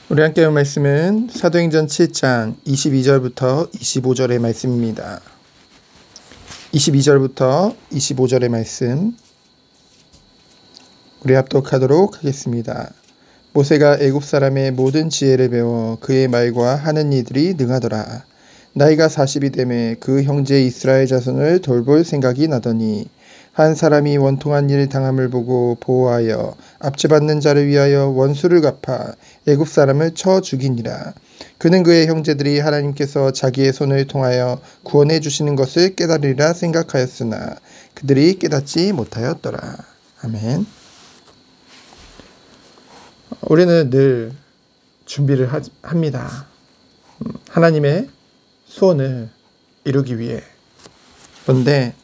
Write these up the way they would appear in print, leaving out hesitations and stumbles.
우리 함께 할 말씀은 사도행전 7장 22절부터 25절의 말씀입니다. 22절부터 25절의 말씀 우리 합독하도록 하겠습니다. 모세가 애굽 사람의 모든 지혜를 배워 그의 말과 하는 이들이 능하더라. 나이가 40이 되매 그 형제 이스라엘 자손을 돌볼 생각이 나더니 한 사람이 원통한 일 당함을 보고 보호하여 압제받는 자를 위하여 원수를 갚아 애굽 사람을 쳐 죽이니라. 그는 그의 형제들이 하나님께서 자기의 손을 통하여 구원해 주시는 것을 깨달으리라 생각하였으나 그들이 깨닫지 못하였더라. 아멘. 우리는 늘 준비를 합니다. 하나님의 소원을 이루기 위해. 그런데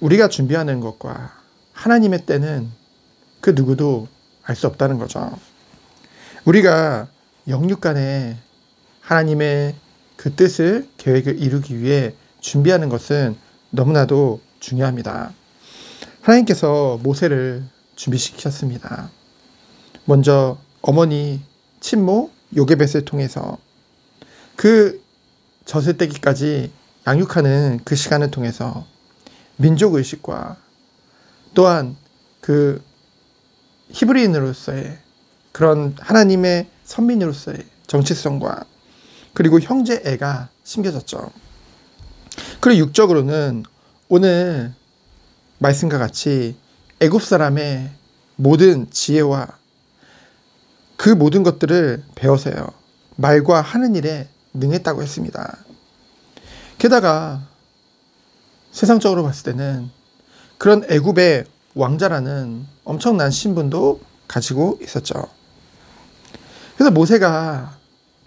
우리가 준비하는 것과 하나님의 때는 그 누구도 알 수 없다는 거죠. 우리가 영육간에 하나님의 그 뜻을, 계획을 이루기 위해 준비하는 것은 너무나도 중요합니다. 하나님께서 모세를 준비시키셨습니다. 먼저 어머니 친모 요게벳을 통해서 그 젖을 떼기까지 양육하는 그 시간을 통해서 민족의식과 또한 그 히브리인으로서의 그런 하나님의 선민으로서의 정체성과 그리고 형제애가 심겨졌죠. 그리고 육적으로는 오늘 말씀과 같이 애굽 사람의 모든 지혜와 그 모든 것들을 배워서요 말과 하는 일에 능했다고 했습니다. 게다가 세상적으로 봤을 때는 그런 애굽의 왕자라는 엄청난 신분도 가지고 있었죠. 그래서 모세가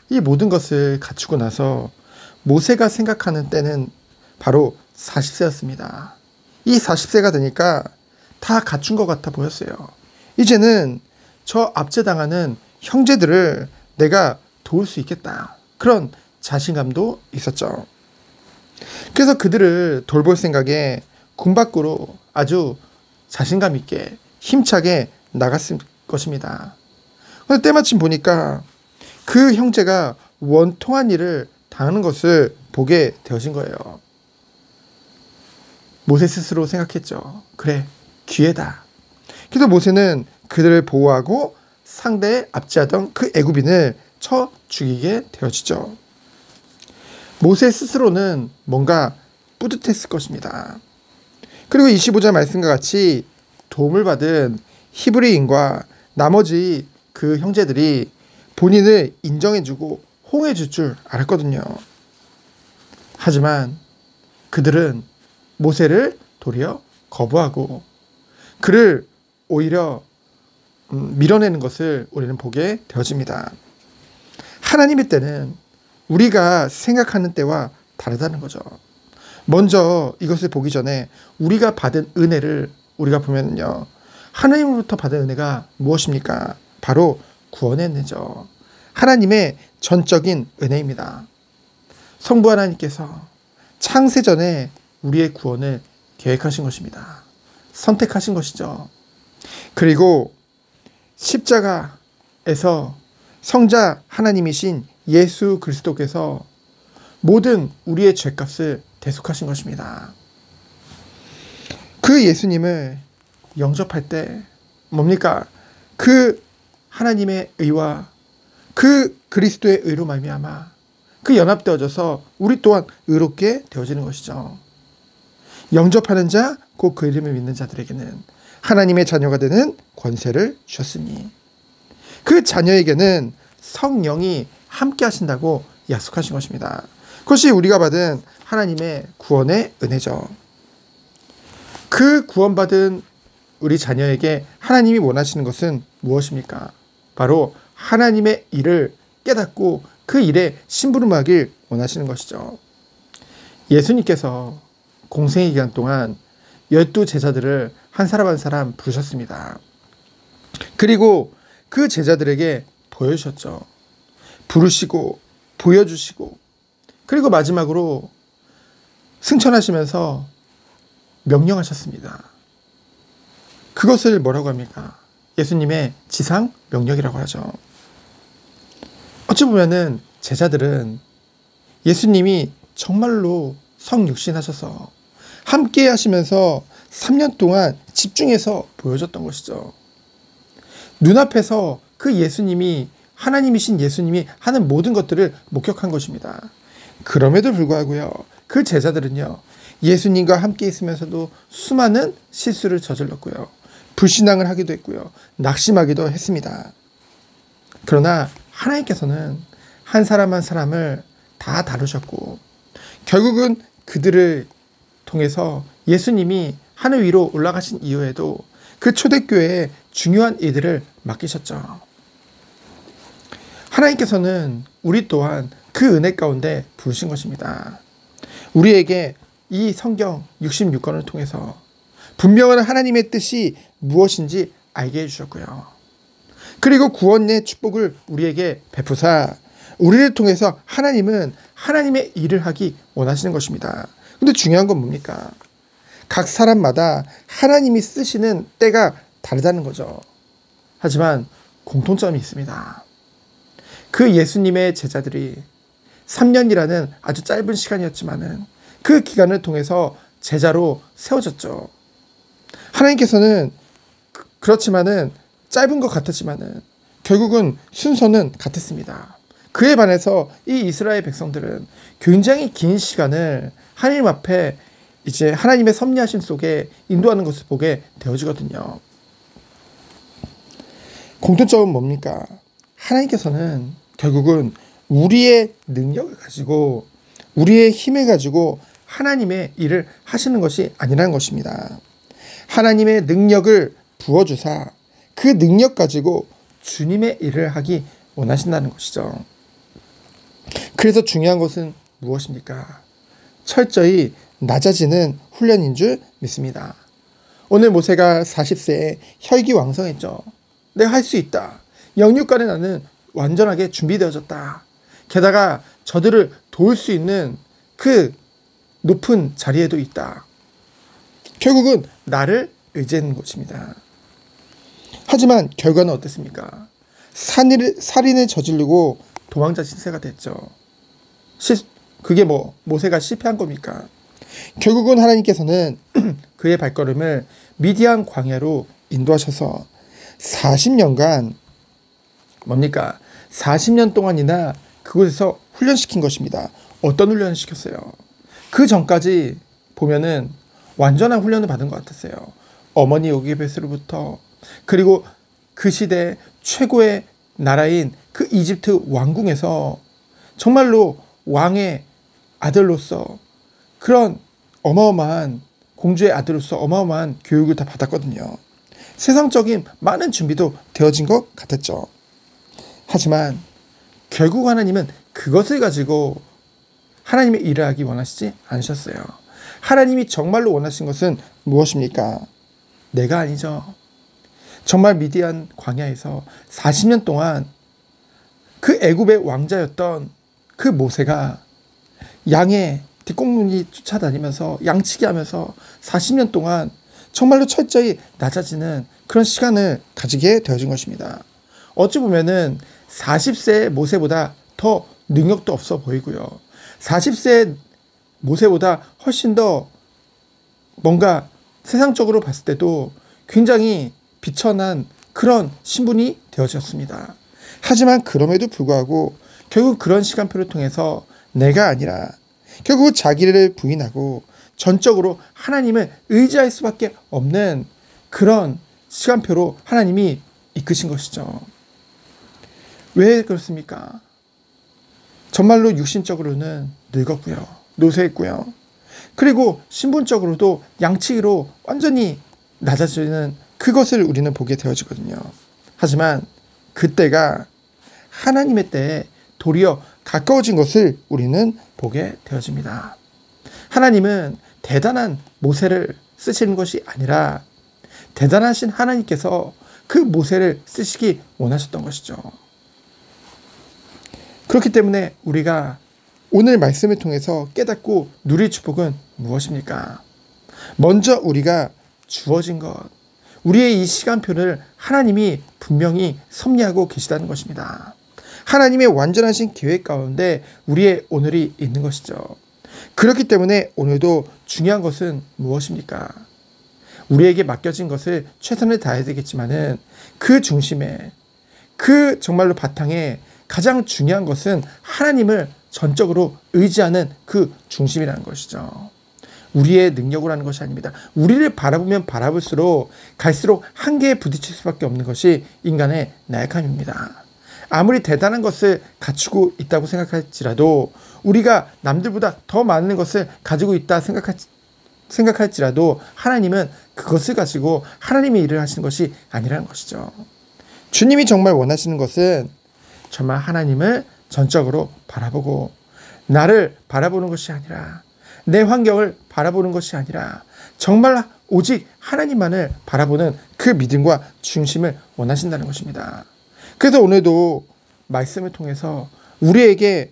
이 모든 것을 갖추고 나서 모세가 생각하는 때는 바로 40세였습니다. 이 40세가 되니까 다 갖춘 것 같아 보였어요. 이제는 저 압제당하는 형제들을 내가 도울 수 있겠다. 그런 자신감도 있었죠. 그래서 그들을 돌볼 생각에 궁 밖으로 아주 자신감 있게 힘차게 나갔을 것입니다. 그런데 때마침 보니까 그 형제가 원통한 일을 당하는 것을 보게 되어진 거예요. 모세 스스로 생각했죠. 그래, 기회다. 그래서 모세는 그들을 보호하고 상대에 압제하던 그 애굽인을 쳐 죽이게 되어지죠. 모세 스스로는 뭔가 뿌듯했을 것입니다. 그리고 25절 말씀과 같이 도움을 받은 히브리인과 나머지 그 형제들이 본인을 인정해주고 호응해줄 줄 알았거든요. 하지만 그들은 모세를 도리어 거부하고 그를 오히려 밀어내는 것을 우리는 보게 되어집니다. 하나님의 때는 우리가 생각하는 때와 다르다는 거죠. 먼저 이것을 보기 전에 우리가 받은 은혜를 우리가 보면요. 하나님으로부터 받은 은혜가 무엇입니까? 바로 구원의 은혜죠. 하나님의 전적인 은혜입니다. 성부 하나님께서 창세전에 우리의 구원을 계획하신 것입니다. 선택하신 것이죠. 그리고 십자가에서 성자 하나님이신 예수 그리스도께서 모든 우리의 죄값을 대속하신 것입니다. 그 예수님을 영접할 때 뭡니까? 그 하나님의 의와 그 그리스도의 의로 말미암아 그 연합되어져서 우리 또한 의롭게 되어지는 것이죠. 영접하는 자, 곧 그 이름을 믿는 자들에게는 하나님의 자녀가 되는 권세를 주셨으니 그 자녀에게는 성령이 함께 하신다고 약속하신 것입니다. 그것이 우리가 받은 하나님의 구원의 은혜죠. 그 구원받은 우리 자녀에게 하나님이 원하시는 것은 무엇입니까? 바로 하나님의 일을 깨닫고 그 일에 심부름하길 원하시는 것이죠. 예수님께서 공생의 기간 동안 12제자들을 한 사람 한 사람 부르셨습니다. 그리고 그 제자들에게 보여주셨죠. 부르시고 보여주시고 그리고 마지막으로 승천하시면서 명령하셨습니다. 그것을 뭐라고 합니까? 예수님의 지상 명령이라고 하죠. 어찌 보면은 제자들은 예수님이 정말로 성육신하셔서 함께 하시면서 3년 동안 집중해서 보여줬던 것이죠. 눈앞에서 그 예수님이, 하나님이신 예수님이 하는 모든 것들을 목격한 것입니다. 그럼에도 불구하고요, 그 제자들은요, 예수님과 함께 있으면서도 수많은 실수를 저질렀고요, 불신앙을 하기도 했고요, 낙심하기도 했습니다. 그러나 하나님께서는 한 사람 한 사람을 다 다루셨고, 결국은 그들을 통해서 예수님이 하늘 위로 올라가신 이후에도 그 초대교회에 중요한 일들을 맡기셨죠. 하나님께서는 우리 또한 그 은혜 가운데 부르신 것입니다. 우리에게 이 성경 66권을 통해서 분명한 하나님의 뜻이 무엇인지 알게 해주셨고요. 그리고 구원의 축복을 우리에게 베푸사 우리를 통해서 하나님은 하나님의 일을 하기 원하시는 것입니다. 근데 중요한 건 뭡니까? 각 사람마다 하나님이 쓰시는 때가 다르다는 거죠. 하지만 공통점이 있습니다. 그 예수님의 제자들이 3년이라는 아주 짧은 시간이었지만은 그 기간을 통해서 제자로 세워졌죠. 하나님께서는 그렇지만은 짧은 것 같았지만은 결국은 순서는 같았습니다. 그에 반해서 이 이스라엘 백성들은 굉장히 긴 시간을 하나님 앞에 이제 하나님의 섭리하심 속에 인도하는 것을 보게 되어지거든요. 공통점은 뭡니까? 하나님께서는 결국은 우리의 능력을 가지고 우리의 힘을 가지고 하나님의 일을 하시는 것이 아니라는 것입니다. 하나님의 능력을 부어주사 그 능력 가지고 주님의 일을 하기 원하신다는 것이죠. 그래서 중요한 것은 무엇입니까? 철저히 낮아지는 훈련인 줄 믿습니다. 오늘 모세가 40세에 혈기왕성했죠. 내가 할 수 있다. 영육간에 나는 완전하게 준비되어졌다. 게다가 저들을 도울 수 있는 그 높은 자리에도 있다. 결국은 나를 의지하는 것입니다. 하지만 결과는 어땠습니까? 살인을 저지르고 도망자 신세가 됐죠. 그게 모세가 실패한 겁니까? 결국은 하나님께서는 그의 발걸음을 미디안 광야로 인도하셔서 40년간 뭡니까? 40년 동안이나 그곳에서 훈련시킨 것입니다. 어떤 훈련을 시켰어요? 그 전까지 보면은 완전한 훈련을 받은 것 같았어요. 어머니 요게벳으로부터, 그리고 그 시대 최고의 나라인 그 이집트 왕궁에서 정말로 왕의 아들로서, 그런 어마어마한 공주의 아들로서 어마어마한 교육을 다 받았거든요. 세상적인 많은 준비도 되어진 것 같았죠. 하지만 결국 하나님은 그것을 가지고 하나님의 일을 하기 원하시지 않으셨어요. 하나님이 정말로 원하신 것은 무엇입니까? 내가 아니죠. 정말 미디안 광야에서 40년 동안 그 애굽의 왕자였던 그 모세가 양의 뒷공문이 쫓아다니면서 양치기 하면서 40년 동안 정말로 철저히 낮아지는 그런 시간을 가지게 되어진 것입니다. 어찌 보면은 40세 모세보다 더 능력도 없어 보이고요. 40세 모세보다 훨씬 더 뭔가 세상적으로 봤을 때도 굉장히 비천한 그런 신분이 되어졌습니다. 하지만 그럼에도 불구하고 결국 그런 시간표를 통해서 내가 아니라 결국 자기를 부인하고 전적으로 하나님을 의지할 수밖에 없는 그런 시간표로 하나님이 이끄신 것이죠. 왜 그렇습니까? 정말로 육신적으로는 늙었고요. 노쇠했고요. 그리고 신분적으로도 양치기로 완전히 낮아지는 그것을 우리는 보게 되어지거든요. 하지만 그때가 하나님의 때에 도리어 가까워진 것을 우리는 보게 되어집니다. 하나님은 대단한 모세를 쓰시는 것이 아니라 대단하신 하나님께서 그 모세를 쓰시기 원하셨던 것이죠. 그렇기 때문에 우리가 오늘 말씀을 통해서 깨닫고 누릴 축복은 무엇입니까? 먼저 우리가 주어진 것, 우리의 이 시간표를 하나님이 분명히 섭리하고 계시다는 것입니다. 하나님의 완전하신 계획 가운데 우리의 오늘이 있는 것이죠. 그렇기 때문에 오늘도 중요한 것은 무엇입니까? 우리에게 맡겨진 것을 최선을 다해야 되겠지만은 그 중심에, 그 정말로 바탕에 가장 중요한 것은 하나님을 전적으로 의지하는 그 중심이라는 것이죠. 우리의 능력으로 하는 것이 아닙니다. 우리를 바라보면 바라볼수록 갈수록 한계에 부딪힐 수밖에 없는 것이 인간의 나약함입니다. 아무리 대단한 것을 갖추고 있다고 생각할지라도, 우리가 남들보다 더 많은 것을 가지고 있다 생각할지라도 하나님은 그것을 가지고 하나님의 일을 하시는 것이 아니라는 것이죠. 주님이 정말 원하시는 것은 정말 하나님을 전적으로 바라보고, 나를 바라보는 것이 아니라, 내 환경을 바라보는 것이 아니라 정말 오직 하나님만을 바라보는 그 믿음과 중심을 원하신다는 것입니다. 그래서 오늘도 말씀을 통해서 우리에게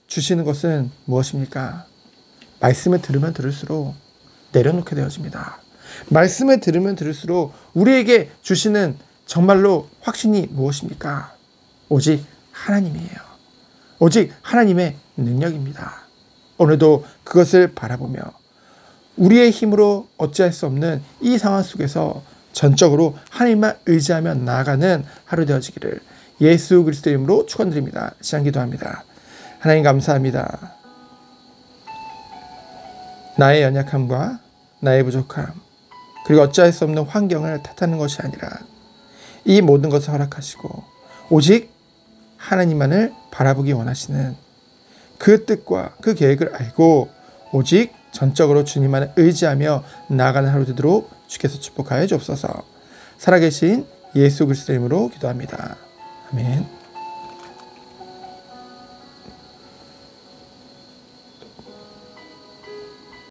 주시는 것은 무엇입니까? 말씀을 들으면 들을수록 내려놓게 되어집니다. 말씀을 들으면 들을수록 우리에게 주시는 정말로 확신이 무엇입니까? 오직 하나님이에요. 오직 하나님의 능력입니다. 오늘도 그것을 바라보며 우리의 힘으로 어찌할 수 없는 이 상황 속에서 전적으로 하나님만 의지하며 나아가는 하루 되어지기를 예수 그리스도의 이름으로 축원드립니다. 시간 기도합니다. 하나님 감사합니다. 나의 연약함과 나의 부족함, 그리고 어찌할 수 없는 환경을 탓하는 것이 아니라 이 모든 것을 허락하시고 오직 하나님만을 바라보기 원하시는 그 뜻과 그 계획을 알고 오직 전적으로 주님만을 의지하며 나아가는 하루 되도록 주께서 축복하여 주옵소서. 살아계신 예수 그리스도의 이름으로 기도합니다. 아멘.